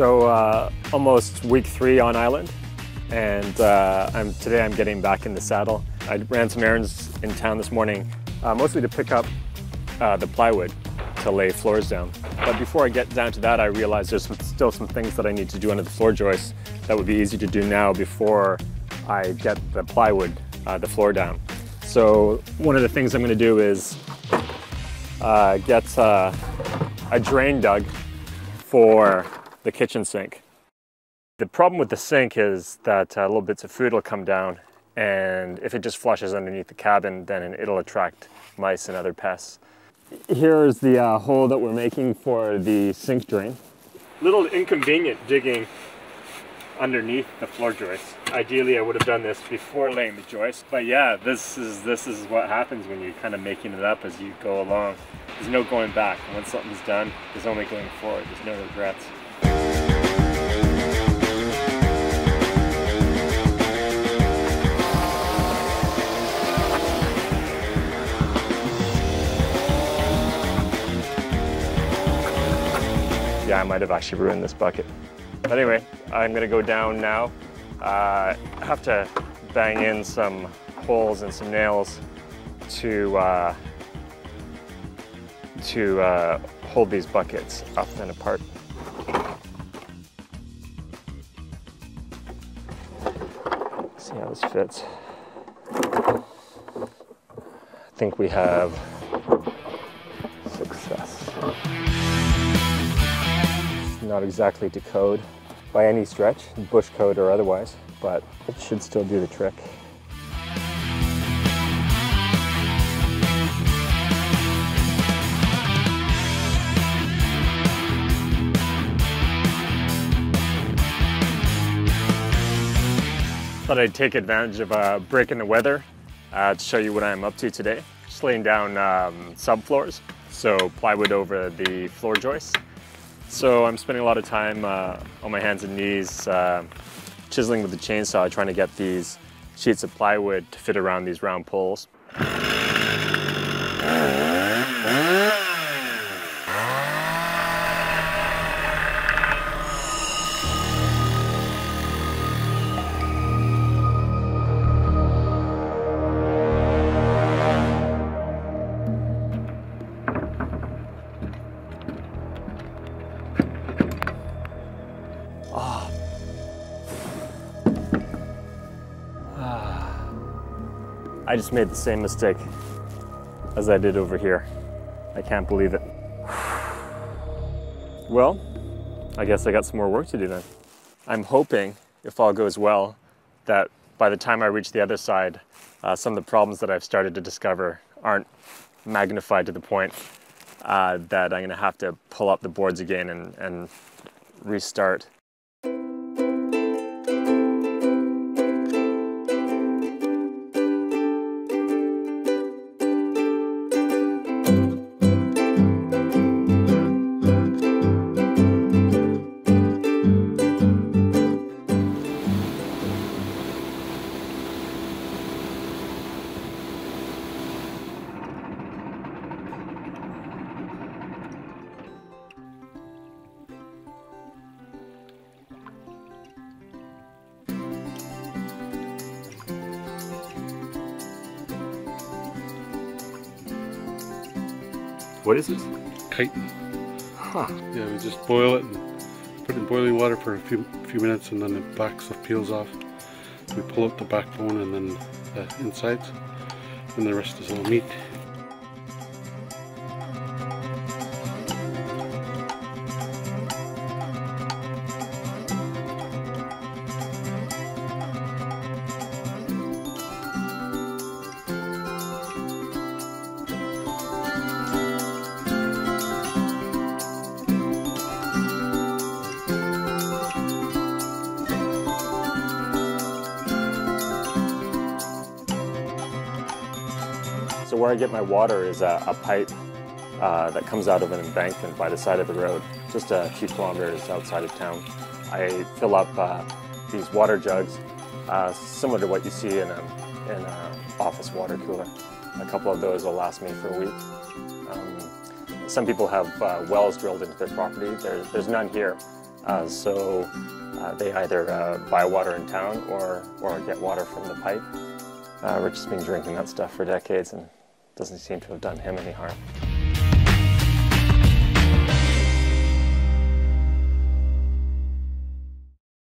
So almost week 3 on island, and today I'm getting back in the saddle. I ran some errands in town this morning, mostly to pick up the plywood to lay floors down. But before I get down to that, I realized there's still some things that I need to do under the floor joists that would be easy to do now before I get the plywood, the floor down. So one of the things I'm going to do is get a drain dug for the kitchen sink. The problem with the sink is that little bits of food will come down, and if it just flushes underneath the cabin, then it'll attract mice and other pests. Here's the hole that we're making for the sink drain. Little inconvenient digging underneath the floor joist. Ideally, I would have done this before laying the joist, but yeah, this is what happens when you're kind of making it up as you go along. There's no going back. Once something's done, there's only going forward. There's no regrets. Yeah, I might have actually ruined this bucket. But anyway, I'm gonna go down now. I have to bang in some holes and some nails to hold these buckets up and apart. See how this fits. I think we have success. It's not exactly to code by any stretch, bush code or otherwise, but it should still do the trick. Thought I'd take advantage of a break in the weather to show you what I'm up to today. Just laying down subfloors, so plywood over the floor joists. So I'm spending a lot of time on my hands and knees chiseling with the chainsaw, trying to get these sheets of plywood to fit around these round poles. I just made the same mistake as I did over here. I can't believe it. Well, I guess I got some more work to do then. I'm hoping, if all goes well, that by the time I reach the other side, some of the problems that I've started to discover aren't magnified to the point that I'm gonna have to pull up the boards again and restart. What is this? Chitin. Huh. Yeah, we just boil it and put it in boiling water for a few minutes, and then the back stuff peels off. We pull out the backbone and then the insides, and the rest is all meat. So where I get my water is a pipe that comes out of an embankment by the side of the road, just a few kilometers outside of town. I fill up these water jugs, similar to what you see in an office water cooler. A couple of those will last me for a week. Some people have wells drilled into their property. There's none here, So they either buy water in town or get water from the pipe. Rich has been drinking that stuff for decades and doesn't seem to have done him any harm.